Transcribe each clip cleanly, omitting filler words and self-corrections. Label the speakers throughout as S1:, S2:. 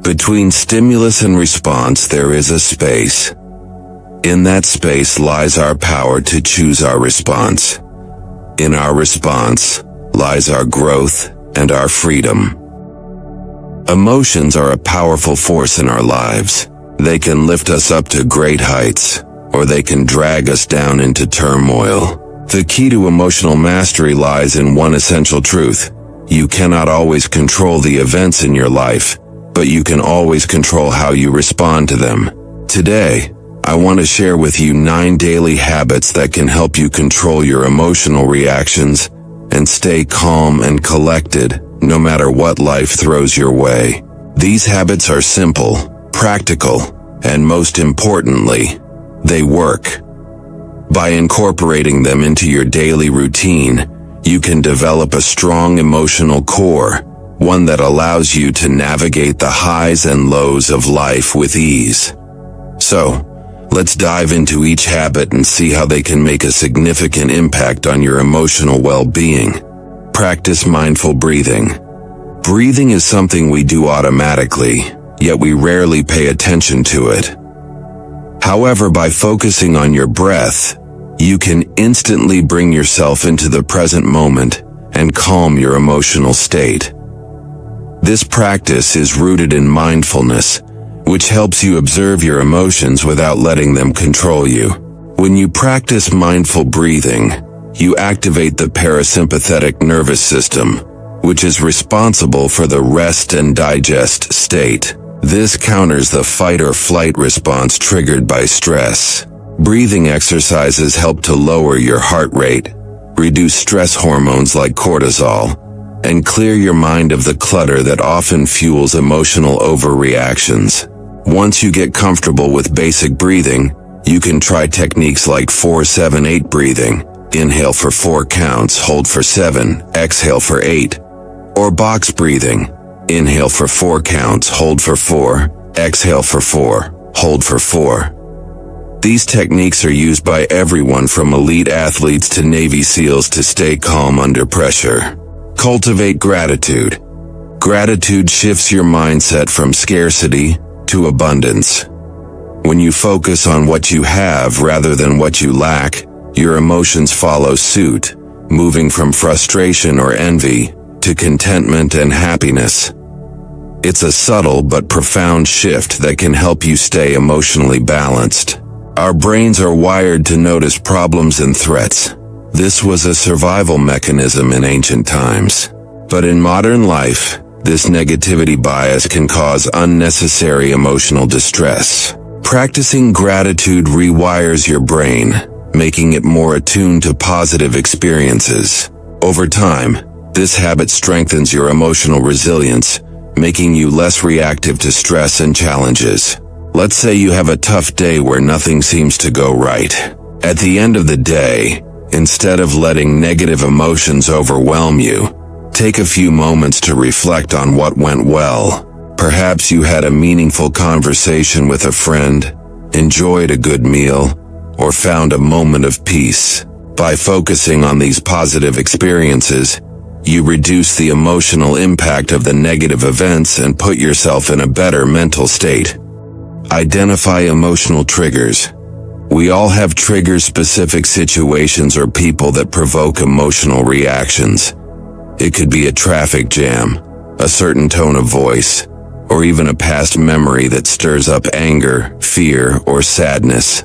S1: Between stimulus and response, there is a space. In that space lies our power to choose our response. In our response lies our growth and our freedom. Emotions are a powerful force in our lives. They can lift us up to great heights, or they can drag us down into turmoil. The key to emotional mastery lies in one essential truth. You cannot always control the events in your life, but you can always control how you respond to them. Today, I want to share with you 9 daily habits that can help you control your emotional reactions and stay calm and collected no matter what life throws your way. These habits are simple, practical, and most importantly, they work. By incorporating them into your daily routine, you can develop a strong emotional core, one that allows you to navigate the highs and lows of life with ease. So, let's dive into each habit and see how they can make a significant impact on your emotional well-being. Practice mindful breathing. Breathing is something we do automatically, yet we rarely pay attention to it. However, by focusing on your breath, you can instantly bring yourself into the present moment and calm your emotional state. This practice is rooted in mindfulness, which helps you observe your emotions without letting them control you. When you practice mindful breathing, you activate the parasympathetic nervous system, which is responsible for the rest and digest state. This counters the fight or flight response triggered by stress. Breathing exercises help to lower your heart rate, reduce stress hormones like cortisol, and clear your mind of the clutter that often fuels emotional overreactions. Once you get comfortable with basic breathing, you can try techniques like 4-7-8 breathing. Inhale for 4 counts, hold for 7, exhale for 8. Or box breathing. Inhale for 4 counts, hold for 4, exhale for 4, hold for 4. These techniques are used by everyone from elite athletes to Navy SEALs to stay calm under pressure. Cultivate gratitude. Gratitude shifts your mindset from scarcity to abundance. When you focus on what you have rather than what you lack, your emotions follow suit, moving from frustration or envy to contentment and happiness. It's a subtle but profound shift that can help you stay emotionally balanced. Our brains are wired to notice problems and threats. This was a survival mechanism in ancient times. But in modern life, this negativity bias can cause unnecessary emotional distress. Practicing gratitude rewires your brain, making it more attuned to positive experiences. Over time, this habit strengthens your emotional resilience, making you less reactive to stress and challenges. Let's say you have a tough day where nothing seems to go right. At the end of the day, instead of letting negative emotions overwhelm you, take a few moments to reflect on what went well. Perhaps you had a meaningful conversation with a friend, enjoyed a good meal, or found a moment of peace. By focusing on these positive experiences, you reduce the emotional impact of the negative events and put yourself in a better mental state. Identify emotional triggers. We all have trigger-specific situations or people that provoke emotional reactions. It could be a traffic jam, a certain tone of voice, or even a past memory that stirs up anger, fear, or sadness.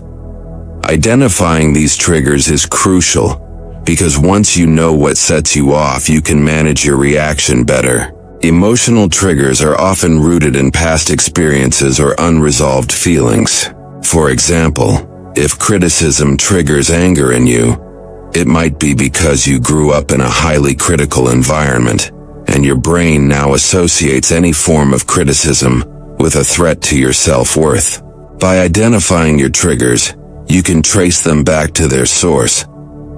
S1: Identifying these triggers is crucial, because once you know what sets you off, you can manage your reaction better. Emotional triggers are often rooted in past experiences or unresolved feelings. For example, if criticism triggers anger in you, it might be because you grew up in a highly critical environment, and your brain now associates any form of criticism with a threat to your self-worth. By identifying your triggers, you can trace them back to their source,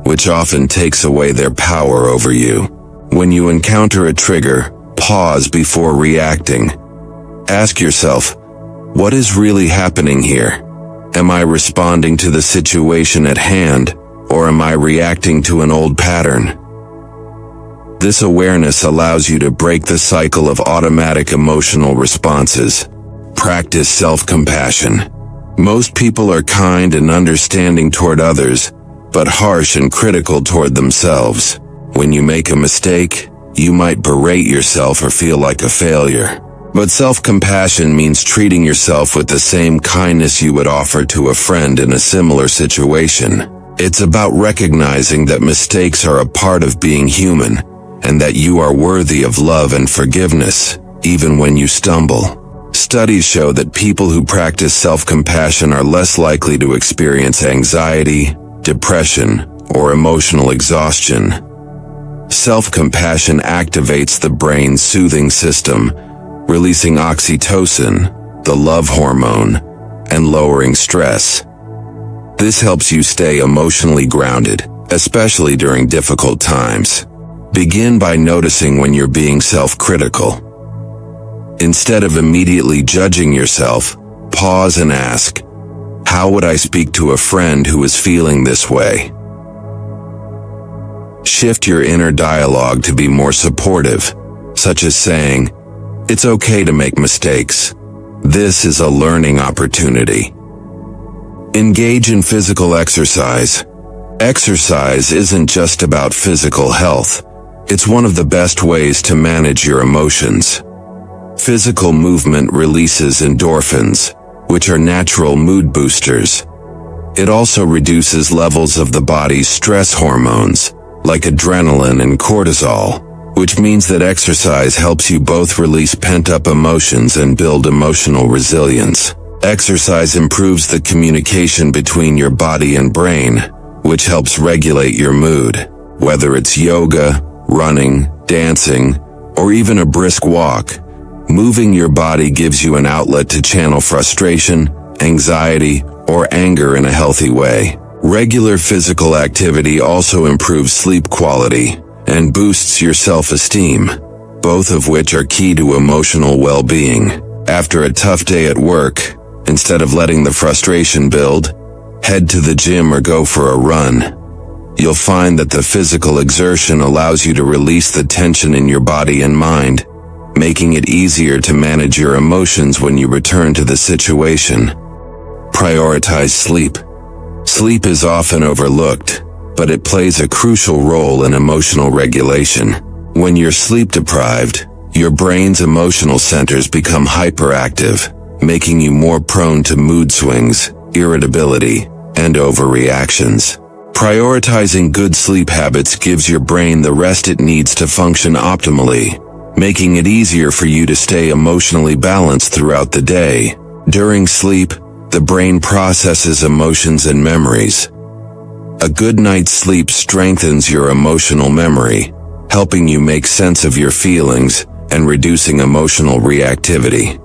S1: which often takes away their power over you. When you encounter a trigger, pause before reacting. Ask yourself, what is really happening here? Am I responding to the situation at hand, or am I reacting to an old pattern? This awareness allows you to break the cycle of automatic emotional responses practice self-compassion. Most people are kind and understanding toward others, but harsh and critical toward themselves. When you make a mistake, you might berate yourself or feel like a failure. But self-compassion means treating yourself with the same kindness you would offer to a friend in a similar situation. It's about recognizing that mistakes are a part of being human, and that you are worthy of love and forgiveness, even when you stumble. Studies show that people who practice self-compassion are less likely to experience anxiety, depression, or emotional exhaustion. Self-compassion activates the brain's soothing system, releasing oxytocin, the love hormone, and lowering stress. This helps you stay emotionally grounded, especially during difficult times. Begin by noticing when you're being self-critical. Instead of immediately judging yourself, pause and ask, how would I speak to a friend who is feeling this way? Shift your inner dialogue to be more supportive, such as saying, it's okay to make mistakes. This is a learning opportunity. Engage in physical exercise. Exercise isn't just about physical health. It's one of the best ways to manage your emotions. Physical movement releases endorphins, which are natural mood boosters. It also reduces levels of the body's stress hormones, like adrenaline and cortisol, which means that exercise helps you both release pent-up emotions and build emotional resilience. Exercise improves the communication between your body and brain, which helps regulate your mood. Whether it's yoga, running, dancing, or even a brisk walk, moving your body gives you an outlet to channel frustration, anxiety, or anger in a healthy way. Regular physical activity also improves sleep quality and boosts your self-esteem, both of which are key to emotional well-being. After a tough day at work, instead of letting the frustration build, head to the gym or go for a run. You'll find that the physical exertion allows you to release the tension in your body and mind, making it easier to manage your emotions when you return to the situation. Prioritize sleep. Sleep is often overlooked, but it plays a crucial role in emotional regulation. When you're sleep deprived, your brain's emotional centers become hyperactive, making you more prone to mood swings, irritability, and overreactions. Prioritizing good sleep habits gives your brain the rest it needs to function optimally, making it easier for you to stay emotionally balanced throughout the day. During sleep, the brain processes emotions and memories. A good night's sleep strengthens your emotional memory, helping you make sense of your feelings and reducing emotional reactivity.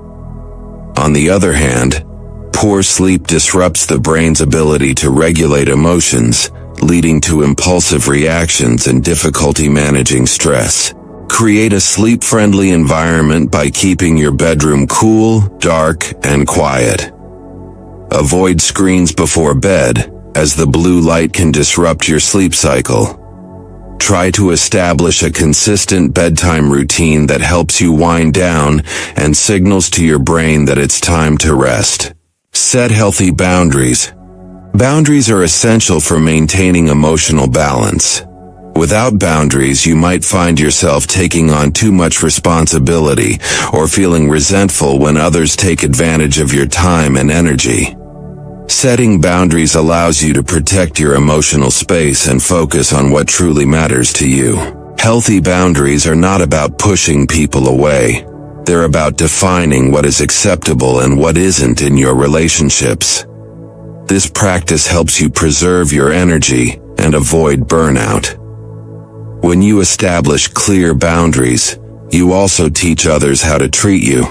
S1: On the other hand, poor sleep disrupts the brain's ability to regulate emotions, leading to impulsive reactions and difficulty managing stress. Create a sleep-friendly environment by keeping your bedroom cool, dark, and quiet. Avoid screens before bed, as the blue light can disrupt your sleep cycle. Try to establish a consistent bedtime routine that helps you wind down and signals to your brain that it's time to rest. Set healthy boundaries. Boundaries are essential for maintaining emotional balance. Without boundaries, you might find yourself taking on too much responsibility or feeling resentful when others take advantage of your time and energy. Setting boundaries allows you to protect your emotional space and focus on what truly matters to you. Healthy boundaries are not about pushing people away. They're about defining what is acceptable and what isn't in your relationships. This practice helps you preserve your energy and avoid burnout. When you establish clear boundaries, you also teach others how to treat you,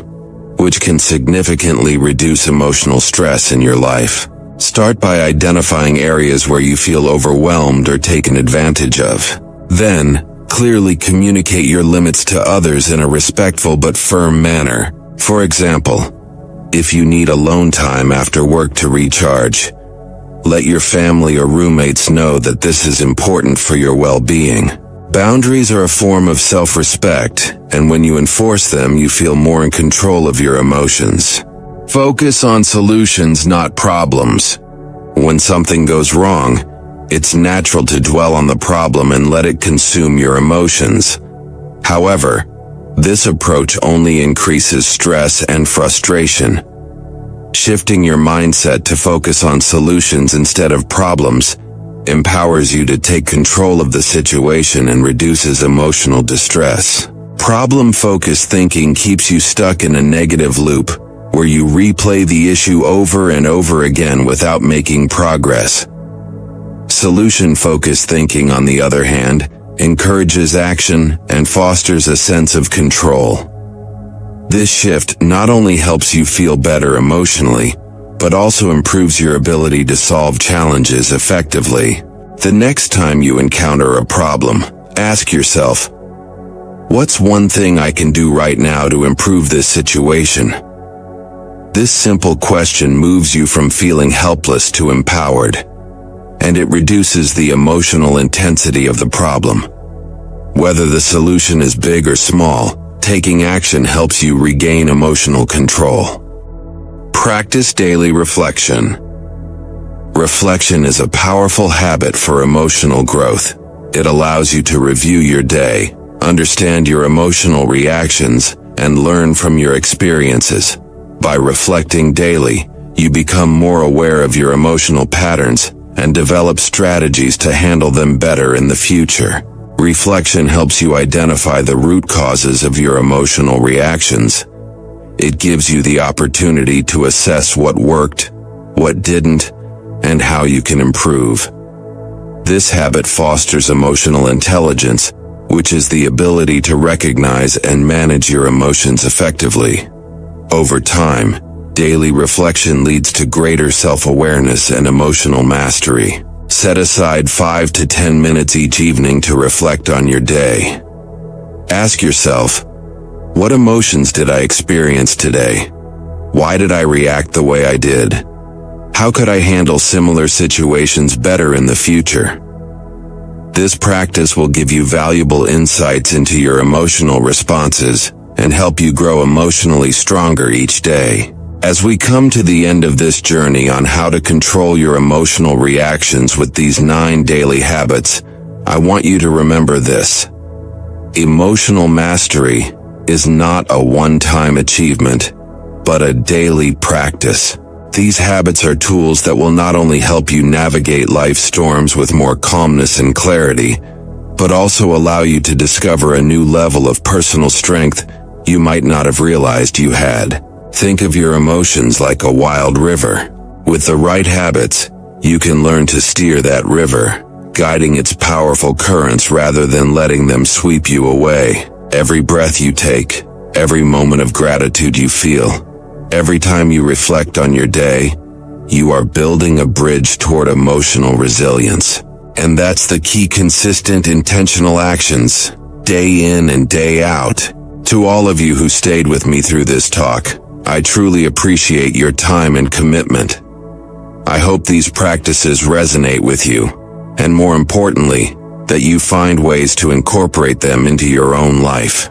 S1: which can significantly reduce emotional stress in your life. Start by identifying areas where you feel overwhelmed or taken advantage of. Then, clearly communicate your limits to others in a respectful but firm manner. For example, if you need alone time after work to recharge, let your family or roommates know that this is important for your well-being. Boundaries are a form of self-respect, and when you enforce them, you feel more in control of your emotions. Focus on solutions, not problems. When something goes wrong, it's natural to dwell on the problem and let it consume your emotions. However, this approach only increases stress and frustration. Shifting your mindset to focus on solutions instead of problems empowers you to take control of the situation and reduces emotional distress. Problem-focused thinking keeps you stuck in a negative loop, where you replay the issue over and over again without making progress. Solution-focused thinking, on the other hand, encourages action and fosters a sense of control. This shift not only helps you feel better emotionally, but also improves your ability to solve challenges effectively. The next time you encounter a problem, ask yourself, what's one thing I can do right now to improve this situation? This simple question moves you from feeling helpless to empowered, and it reduces the emotional intensity of the problem. Whether the solution is big or small, taking action helps you regain emotional control. Practice daily reflection. Reflection is a powerful habit for emotional growth. It allows you to review your day, understand your emotional reactions, and learn from your experiences. By reflecting daily, you become more aware of your emotional patterns and develop strategies to handle them better in the future. Reflection helps you identify the root causes of your emotional reactions. It gives you the opportunity to assess what worked, what didn't, and how you can improve. This habit fosters emotional intelligence, which is the ability to recognize and manage your emotions effectively. Over time, daily reflection leads to greater self-awareness and emotional mastery. Set aside 5 to 10 minutes each evening to reflect on your day. Ask yourself, what emotions did I experience today? Why did I react the way I did? How could I handle similar situations better in the future? This practice will give you valuable insights into your emotional responses and help you grow emotionally stronger each day. As we come to the end of this journey on how to control your emotional reactions with these 9 daily habits, I want you to remember this. Emotional mastery is not a one-time achievement, but a daily practice. These habits are tools that will not only help you navigate life's storms with more calmness and clarity, but also allow you to discover a new level of personal strength you might not have realized you had. Think of your emotions like a wild river. With the right habits, you can learn to steer that river, guiding its powerful currents rather than letting them sweep you away. Every breath you take, every moment of gratitude you feel, every time you reflect on your day, you are building a bridge toward emotional resilience. And that's the key: consistent, intentional actions, day in and day out. To all of you who stayed with me through this talk, I truly appreciate your time and commitment. I hope these practices resonate with you, and more importantly, that you find ways to incorporate them into your own life.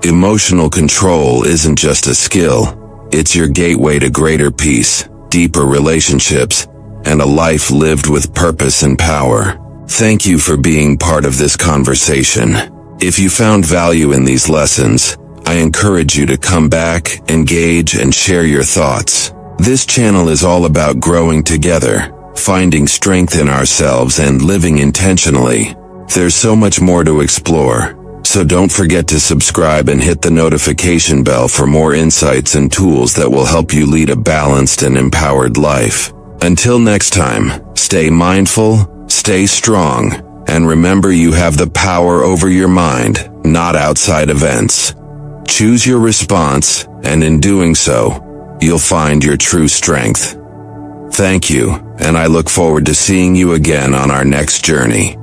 S1: Emotional control isn't just a skill, it's your gateway to greater peace, deeper relationships, and a life lived with purpose and power. Thank you for being part of this conversation. If you found value in these lessons, I encourage you to come back, engage, and share your thoughts. This channel is all about growing together, finding strength in ourselves, and living intentionally. There's so much more to explore, so don't forget to subscribe and hit the notification bell for more insights and tools that will help you lead a balanced and empowered life. Until next time, stay mindful, stay strong, and remember, you have the power over your mind, not outside events. Choose your response, and in doing so, you'll find your true strength. Thank you, and I look forward to seeing you again on our next journey.